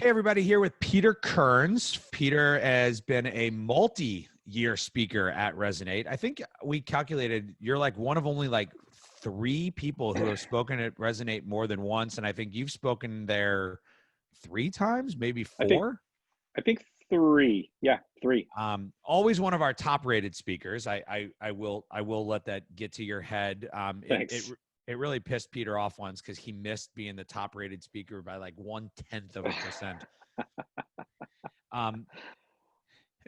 Hey, everybody, here with Peter Kearns. Peter has been a multi-year speaker at Resonate. I think we calculated you're like one of only like 3 people who have spoken at Resonate more than once. And I think you've spoken there 3 times, maybe I think 4. I think 3. Yeah, 3. Always one of our top rated speakers. I will let that get to your head. Thanks. It really pissed Peter off once because he missed being the top rated speaker by like 0.1%.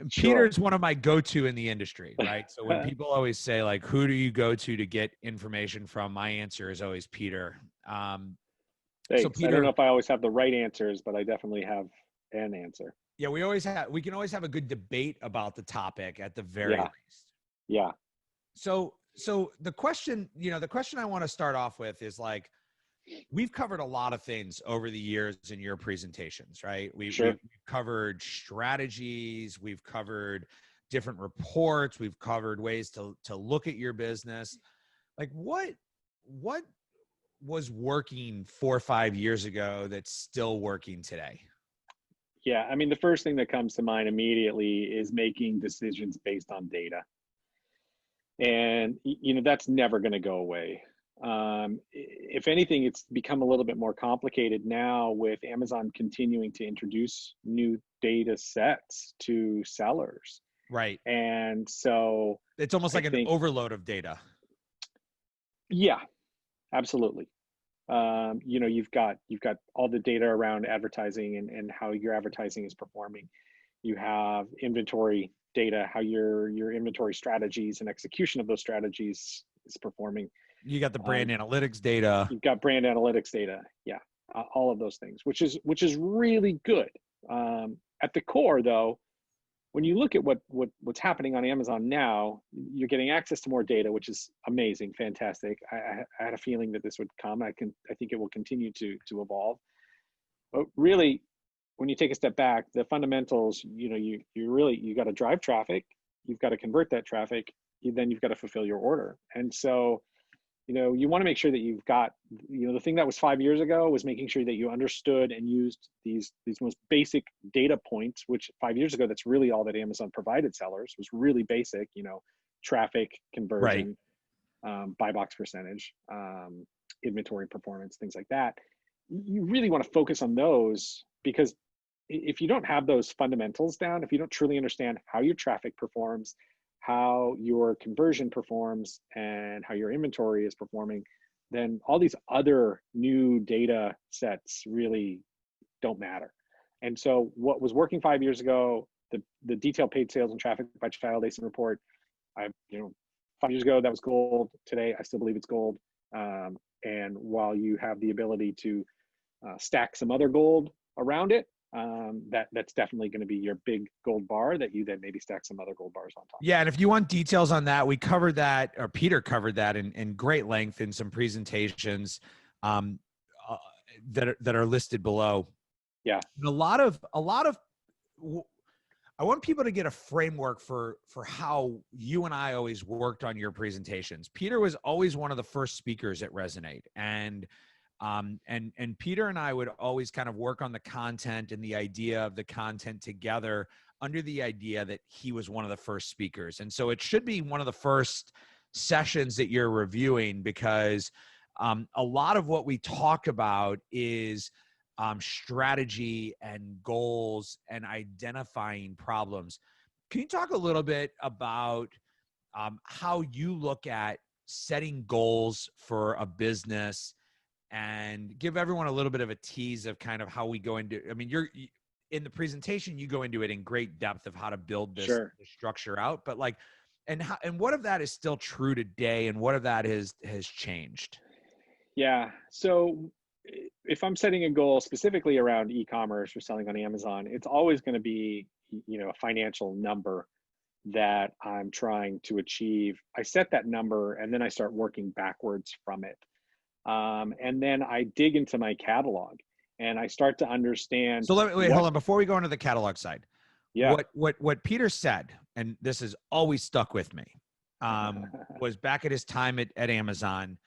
Sure. Peter's one of my go-to in the industry, right? So when people always say like, who do you go to get information from? My answer is always Peter. So Thanks. I don't know Peter, if I always have the right answers, but I definitely have an answer. yeah, we can always have a good debate about the topic at the very Yeah. least. Yeah. So the question I want to start off with is like, we've covered a lot of things over the years in your presentations, right? We've Sure. covered strategies, we've covered different reports, we've covered ways to look at your business. Like what was working 4 or 5 years ago that's still working today? Yeah. I mean, the first thing that comes to mind immediately is making decisions based on data. And, that's never going to go away. If anything, it's become a little bit more complicated now with Amazon continuing to introduce new data sets to sellers. Right. And so It's almost I like an think, overload of data. yeah, absolutely. You've got all the data around advertising and how your advertising is performing. You have inventory data, how your inventory strategies and execution of those strategies is performing. You got the brand Um, analytics data. you've got brand analytics data, yeah, all of those things, which is really good. At the core, though, when you look at what's happening on Amazon now, you're getting access to more data, which is amazing, fantastic. I had a feeling that this would come. I think it will continue to evolve. But really, when you take a step back, the fundamentals, you got to drive traffic, you've got to convert that traffic, then you've got to fulfill your order. And so, you want to make sure that you've got, the thing that was 5 years ago was making sure that you understood and used these most basic data points, which 5 years ago, that's really all that Amazon provided sellers, was really basic, traffic, Right. conversion, buy box percentage, inventory performance, things like that. You really want to focus on those, because if you don't have those fundamentals down, if you don't truly understand how your traffic performs, how your conversion performs, and how your inventory is performing, then all these other new data sets really don't matter. And so what was working 5 years ago, the detailed paid sales and traffic by child ASIN report, 5 years ago, that was gold. Today, I still believe it's gold. And while you have the ability to stack some other gold around it, that's definitely going to be your big gold bar that you then maybe stack some other gold bars on top. Yeah, and if you want details on that, we covered that, or Peter covered that in great length in some presentations um, uh, that are listed below. Yeah. And a lot of I want people to get a framework for how you and I always worked on your presentations. Peter was always one of the first speakers at Resonate, and Peter and I would always kind of work on the content and the idea of the content together under the idea that he was one of the first speakers. And so it should be one of the first sessions that you're reviewing, because a lot of what we talk about is strategy and goals and identifying problems. Can you talk a little bit about how you look at setting goals for a business, and give everyone a little bit of a tease of kind of how we go into, I mean, in the presentation, you go into it in great depth of how to build this structure out, but like, and what of that is still true today, and what of that has changed? Yeah. So if I'm setting a goal specifically around e-commerce or selling on Amazon, it's always going to be, a financial number that I'm trying to achieve. I set that number and then I start working backwards from it. And then I dig into my catalog and I start to understand. So hold on. Before we go into the catalog side, Yeah. what Peter said, and this has always stuck with me, was back at his time at Amazon,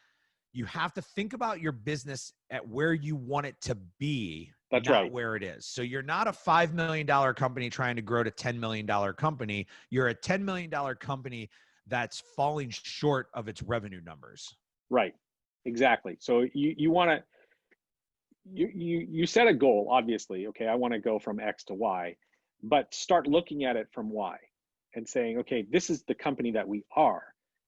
you have to think about your business at where you want it to be That's not right. where it is. So you're not a $5 million company trying to grow to $10 million company. You're a $10 million company that's falling short of its revenue numbers. Right. Exactly. So you want to, you set a goal, obviously. Okay, I want to go from X to Y, but start looking at it from Y and saying, okay, this is the company that we are.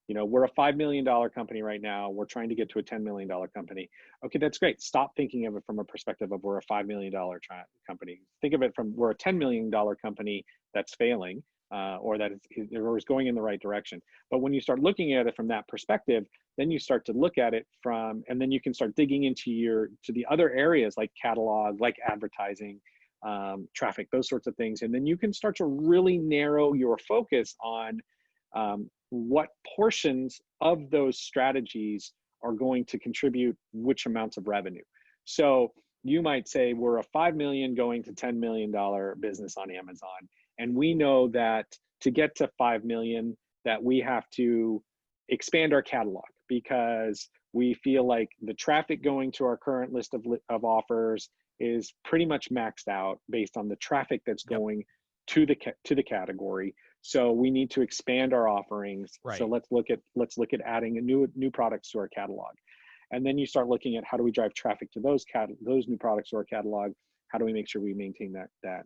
You know, we're a $5 million company right now. We're trying to get to a $10 million company. Okay, that's great. Stop thinking of it from a perspective of we're a $5 million company. Think of it from we're a $10 million company that's failing, or that is going in the right direction. But when you start looking at it from that perspective, then you start to look at it from, and then you can start digging into to the other areas like catalog, like advertising, traffic, those sorts of things. And then you can start to really narrow your focus on what portions of those strategies are going to contribute which amounts of revenue. So you might say we're a 5 million going to $10 million business on Amazon. And we know that to get to 5 million, that we have to expand our catalog, because we feel like the traffic going to our current list of offers is pretty much maxed out based on the traffic that's going to the category. So we need to expand our offerings. Right. So let's look at adding new products to our catalog. And then you start looking at how do we drive traffic to those new products to our catalog? How do we make sure we maintain that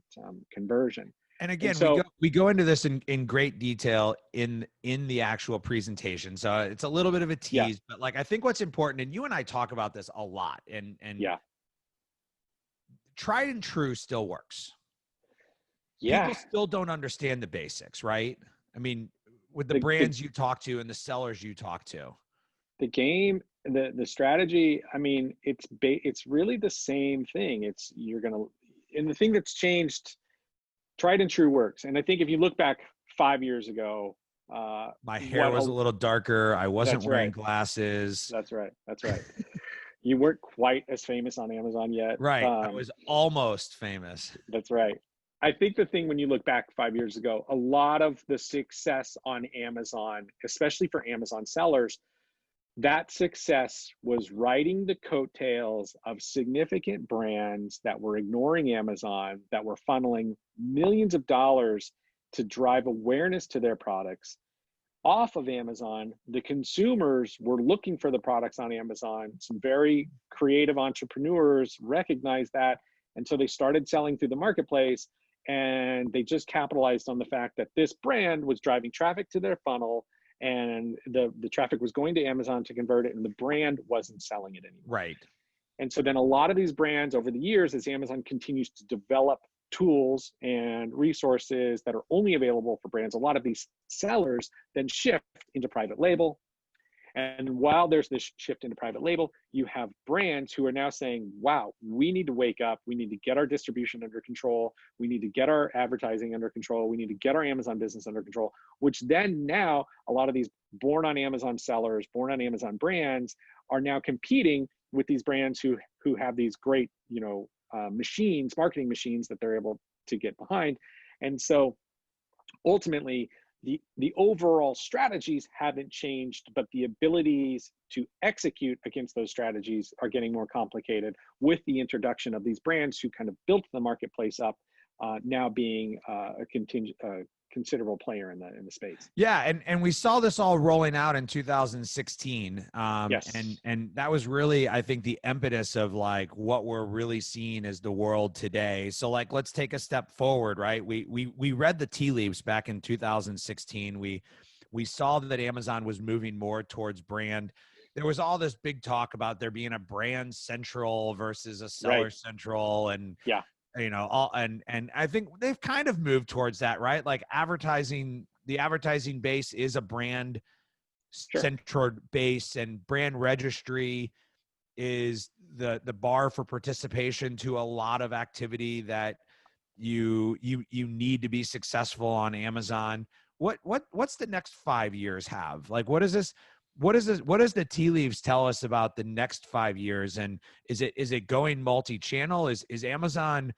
conversion? And again, and so, we go into this in great detail in the actual presentation. So it's a little bit of a tease, but like, I think what's important, and you and I talk about this a lot, and tried and true still works. People still don't understand the basics, right? I mean, with the brands you talk to and the sellers you talk to, the game, the strategy, I mean, it's really the same thing. And the thing that's changed, tried and true works. And I think if you look back 5 years ago, my hair was a little darker. I wasn't wearing glasses. That's right. You weren't quite as famous on Amazon yet. Right. I was almost famous. That's right. I think the thing when you look back 5 years ago, a lot of the success on Amazon, especially for Amazon sellers, that success was riding the coattails of significant brands that were ignoring Amazon, that were funneling millions of dollars to drive awareness to their products off of Amazon. The consumers were looking for the products on Amazon. Some very creative entrepreneurs recognized that. And so they started selling through the marketplace, and they just capitalized on the fact that this brand was driving traffic to their funnel, and the traffic was going to Amazon to convert it, and the brand wasn't selling it anymore. Right. And so then a lot of these brands over the years, as Amazon continues to develop tools and resources that are only available for brands, a lot of these sellers then shift into private label. And while there's this shift into private label, you have brands who are now saying, wow, we need to wake up. We need to get our distribution under control. We need to get our advertising under control. We need to get our Amazon business under control, which then now a lot of these born on Amazon sellers, born on Amazon brands are now competing with these brands who have these great, marketing machines that they're able to get behind. And so ultimately, the overall strategies haven't changed, but the abilities to execute against those strategies are getting more complicated with the introduction of these brands who kind of built the marketplace up, now being a considerable player in the space. Yeah, and we saw this all rolling out in 2016. Yes. And that was really, I think, the impetus of like what we're really seeing as the world today. So like, let's take a step forward, right? We read the tea leaves back in 2016. We saw that Amazon was moving more towards brand. There was all this big talk about there being a brand central versus a seller central, and and I think they've kind of moved towards that, right? Like the advertising base is a brand central base, and brand registry is the bar for participation to a lot of activity that you need to be successful on Amazon. What's the next 5 years have? Like, what does the tea leaves tell us about the next 5 years? And is it going multi-channel? Is Amazon,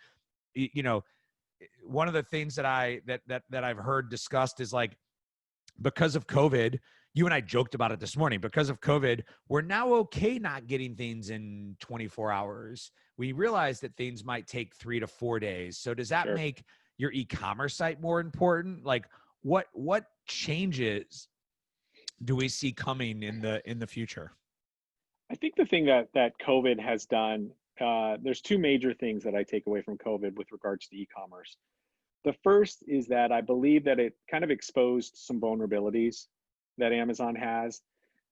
one of the things that I've heard discussed is like, because of COVID, you and I joked about it this morning. Because of COVID, we're now okay not getting things in 24 hours. We realize that things might take 3 to 4 days. So does that Sure. make your e-commerce site more important? Like what changes do we see coming in the future? I think the thing that COVID has done, there's two major things that I take away from COVID with regards to e-commerce. The first is that I believe that it kind of exposed some vulnerabilities that Amazon has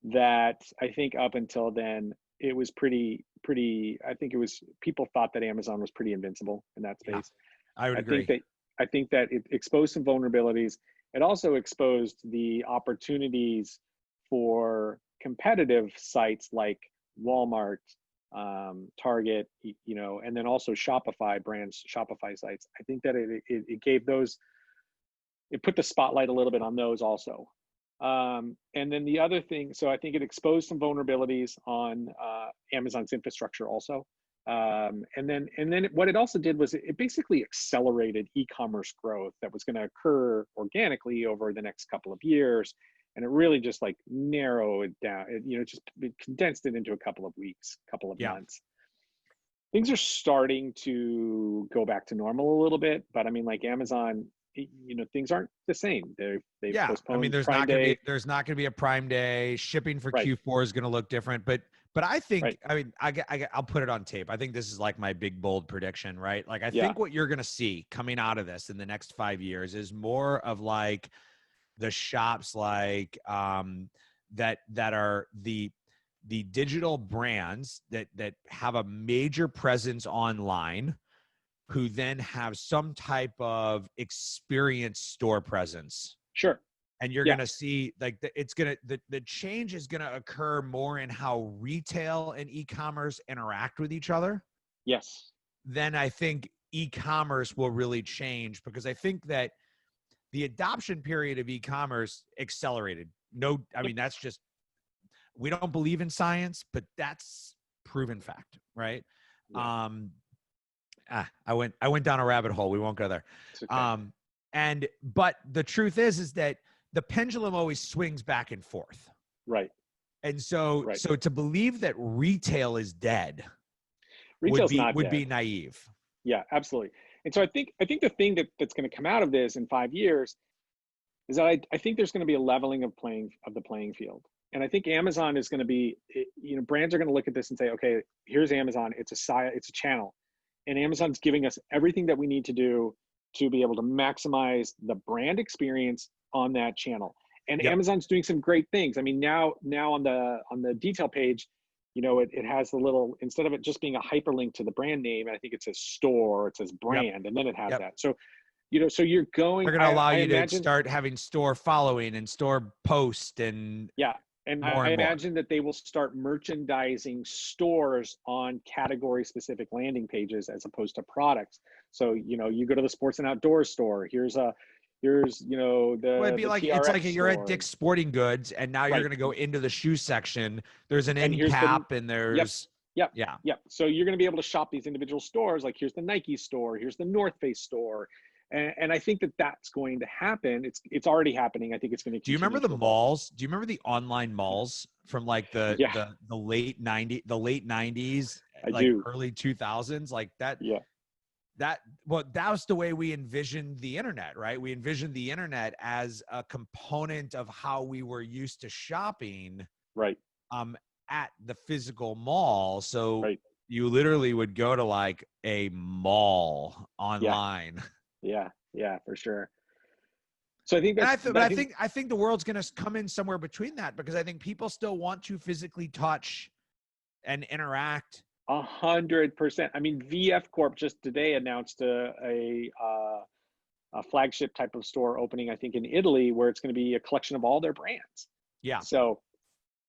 that I think up until then it was pretty I think it was people thought that Amazon was pretty invincible in that Yeah, space. I would I think agree. that I think that it exposed some vulnerabilities. It also exposed the opportunities for competitive sites like Walmart, Target, and then also Shopify brands, Shopify sites. I think that it gave those, it put the spotlight a little bit on those also. And then the other thing, so I think it exposed some vulnerabilities on Amazon's infrastructure also. And then what it also did was it basically accelerated e-commerce growth that was going to occur organically over the next couple of years, and it really just like narrowed it down. It condensed it into a couple of weeks, couple of Yeah. months. Things are starting to go back to normal a little bit, but I mean, like Amazon, things aren't the same. They've Yeah, I mean, postponed Prime Day. there's not gonna be a Prime Day. Shipping for Right, Q4 is gonna look different, but I think, right, I mean, I'll put it on tape. I think this is like my big bold prediction, right? Like, I yeah, think what you're gonna see coming out of this in the next 5 years is more of like the shops like that are the digital brands that have a major presence online, who then have some type of experience store presence. sure, And you're yeah, going to see like the change is going to occur more in how retail and e-commerce interact with each other. yes, Then I think e-commerce will really change, because I think that the adoption period of e-commerce accelerated. No, I yep, mean, that's just, we don't believe in science, but that's proven fact, right? yeah, Um, I went down a rabbit hole. We won't go there. it's okay, Um, but the truth is that the pendulum always swings back and forth. right, And so, right. to believe that retail is dead Retail's not would be dead. naive. Yeah, absolutely. And so I think the thing that's going to come out of this in 5 years is that I think there's going to be a leveling of the playing field. And I think Amazon is going to be, brands are going to look at this and say, okay, here's Amazon. It's a channel, and Amazon's giving us everything that we need to do to be able to maximize the brand experience on that channel. And Yep. Amazon's doing some great things. I mean, now on the detail page, it has the little, instead of it just being a hyperlink to the brand name, I think it says store, it says Yep. brand, and then it has Yep. that. So so you're They're going, going to allow I you to imagine, start having store following and store post and yeah. And more I and more. imagine that they will start merchandising stores on category specific landing pages as opposed to products. So, you go to the sports and outdoors store, here's, Well, it'd be the like, it's like TRX you're at store. Dick's Sporting Goods, and now you're Right. going to go into the shoe section. There's an And end here's the, cap, and yep, there's, yep, yeah. yep. So you're going to be able to shop these individual stores. Like here's the Nike store, here's the North Face store. And I think that that's going to happen. It's already happening. I think it's going to Do you remember continue the to evolve. malls? Do you remember the online malls from like Yeah, the late 90s, I like do. early 2000s, like that? Yeah, Well, that was the way we envisioned the internet, right? We envisioned the internet as a component of how we were used to shopping right, um at the physical mall. So right. you literally would go to like a mall Yeah, online. yeah, yeah, for sure. So I think And that's, but I think I think the world's going to come in somewhere between that, because I think people still want to physically touch and interact. 100%. I mean, VF Corp just today announced a flagship type of store opening, I think in Italy, where it's going to be a collection of all their brands. Yeah. So,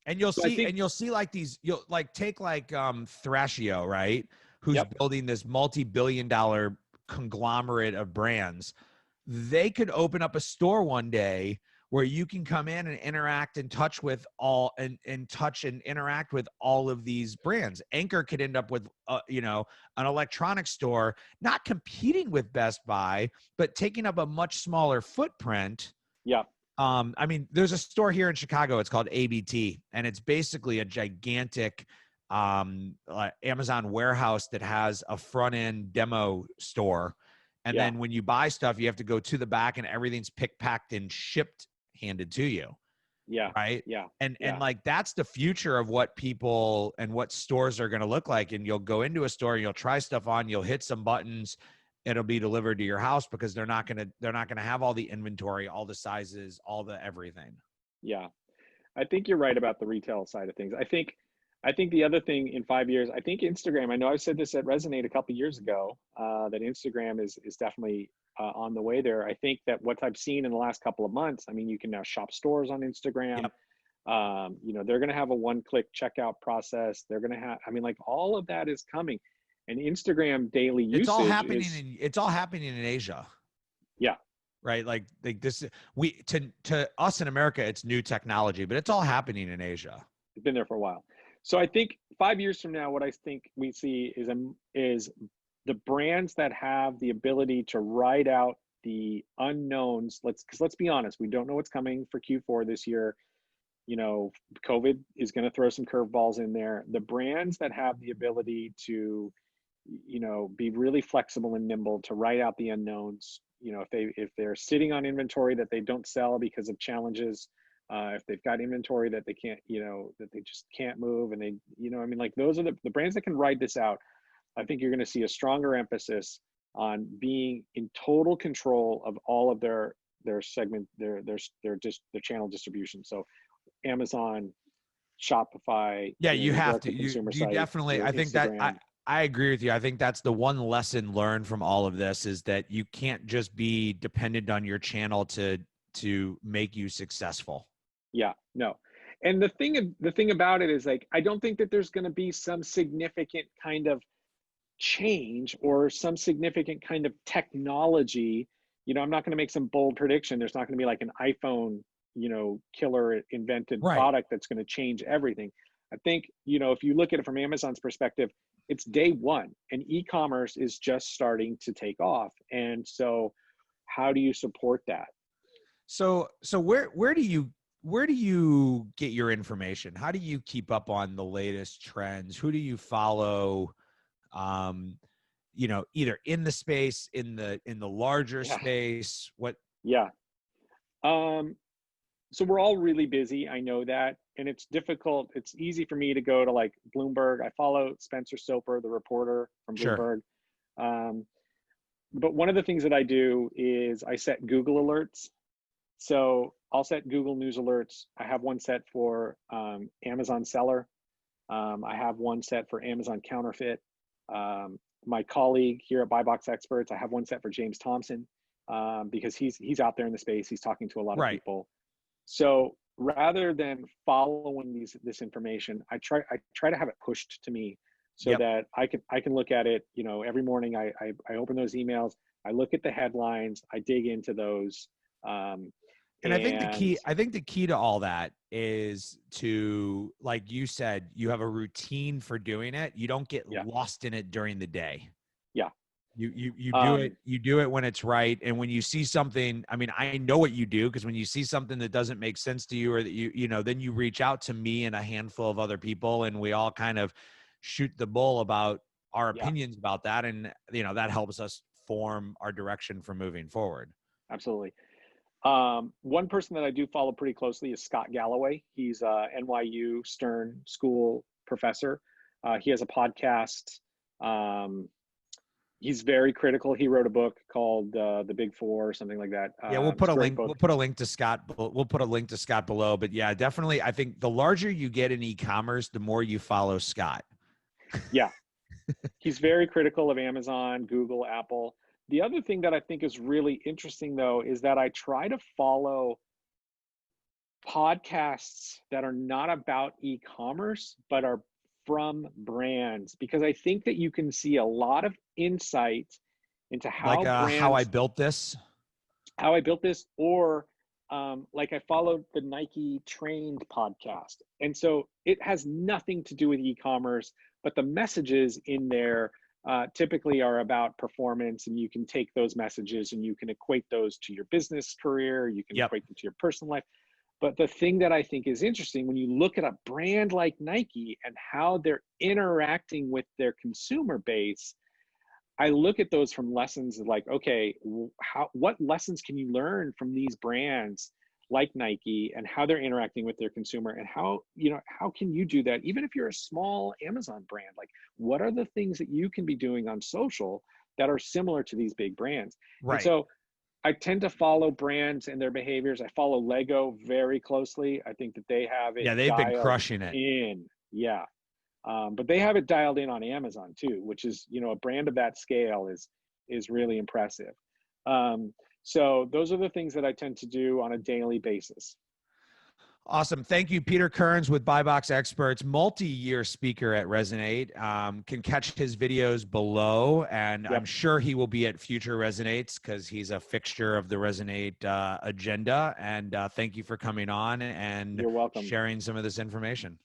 And so I think, you'll see like these, you'll like take like Thrasio, right? Who's yep, building this multi-billion-dollar conglomerate of brands. They could open up a store one day where you can come in and interact and touch with all and touch and interact with all of these brands. Anchor could end up with an electronics store, not competing with Best Buy, but taking up a much smaller footprint, yep, I mean, there's a store here in Chicago. It's called ABT, and it's basically a gigantic Amazon warehouse that has a front end demo store. And Yeah, then when you buy stuff, you have to go to the back, and everything's picked, packed, and shipped, handed to you. yeah, Right. yeah, And yeah, like that's the future of what people and what stores are going to look like. And you'll go into a store and you'll try stuff on, you'll hit some buttons, it'll be delivered to your house because they're not gonna have all the inventory, all the sizes, all the everything. yeah. I think you're right about the retail side of things. I think the other thing in 5 years, I think Instagram. I know I said this at Resonate a couple years ago, that Instagram is definitely on the way there. I think that what I've seen in the last couple of months, I mean, you can now shop stores on Instagram. Yep. They're going to have a one-click checkout process. They're going to have, I mean, like all of that is coming, and Instagram daily It's all usage happening is, it's all happening in Asia. yeah, Right. Like this, we, to us in America, it's new technology, but it's all happening in Asia. it's been there for a while. So I think 5 years from now, what I think we see is the brands that have the ability to ride out the unknowns. Because let's be honest, we don't know what's coming for Q4 this year. You know, COVID is going to throw some curveballs in there. The brands that have the ability to, be really flexible and nimble to ride out the unknowns. If they're sitting on inventory that they don't sell because of challenges, if they've got inventory that they can't, that they just can't move, and they, I mean, like those are the brands that can ride this out. I think you're going to see a stronger emphasis on being in total control of all of their segment, just their channel distribution. So Amazon, Shopify, Yeah, you your have direct to. to consumer You site, definitely. your I think that Instagram. I agree with you. I think that's the one lesson learned from all of this is that you can't just be dependent on your channel to make you successful. Yeah, no. And the thing about it is, like, I don't think that there's going to be some significant kind of change or some significant kind of technology. I'm not going to make some bold prediction. There's not going to be like an iPhone, killer invented Right. product that's going to change everything. I think, if you look at it from Amazon's perspective, it's day one and e-commerce is just starting to take off. And so how do you support that? So where do you get your information? How do you keep up on the latest trends? Who do you follow? Um, either in the space, in the larger Yeah. space. What? Yeah. Um, so we're all really busy. I know that. And it's difficult. It's easy for me to go to like Bloomberg. I follow Spencer Soper, the reporter from Sure. Bloomberg. Um, but one of the things that I do is I set Google alerts. So I'll set Google News alerts. I have one set for Amazon seller. I have one set for Amazon counterfeit. My colleague here at Buy Box Experts, I have one set for James Thompson, because he's out there in the space. He's talking to a lot of Right. people. So rather than following this information, I try to have it pushed to me so Yep. that I can look at it. Every morning I open those emails, I look at the headlines, I dig into those, And I think and the key to all that is to, like you said, you have a routine for doing it. You don't get yeah, lost in it during the day. yeah, You do it, um, you do it when it's right. And when you see something, I mean, I know what you do, because when you see something that doesn't make sense to you, or that then you reach out to me and a handful of other people, and we all kind of shoot the bull about our yeah, opinions about that. And, that helps us form our direction for moving forward. absolutely. One person that I do follow pretty closely is Scott Galloway. He's a NYU Stern School professor. He has a podcast. Um, he's very critical. He wrote a book called The Big Four or something like that. Yeah, we'll It's put a a great link. book. We'll put a link to Scott. We'll put a link to Scott below. But yeah, definitely, I think the larger you get in e-commerce, the more you follow Scott. Yeah, he's very critical of Amazon, Google, Apple. The other thing that I think is really interesting, though, is that I try to follow podcasts that are not about e-commerce, but are from brands, because I think that you can see a lot of insight into Like, how how I brands, built this. how I built this, or like I followed the Nike Trained podcast. And so it has nothing to do with e-commerce, but the messages in there typically are about performance, and you can take those messages and you can equate those to your business career, you can Yep. equate them to your personal life. But the thing that I think is interesting when you look at a brand like Nike and how they're interacting with their consumer base, I look at those from lessons of like, okay, what lessons can you learn from these brands like Nike and how they're interacting with their consumer, and how, how can you do that even if you're a small Amazon brand? Like, what are the things that you can be doing on social that are similar to these big brands? And Right. so I tend to follow brands and their behaviors. I follow Lego very closely. I think that they have it Yeah, they've been dialed crushing it. in. Yeah. But they have it dialed in on Amazon too, which is, a brand of that scale is really impressive. So those are the things that I tend to do on a daily basis. Awesome. Thank you, Peter Kearns with Buy Box Experts, multi-year speaker at Resonate. Can catch his videos below, and I'm Yep. sure he will be at future Resonates because he's a fixture of the Resonate agenda. And thank you for coming on and You're welcome. sharing some of this information.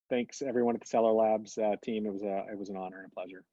Thanks everyone at the Seller Labs team. It was an honor and a pleasure.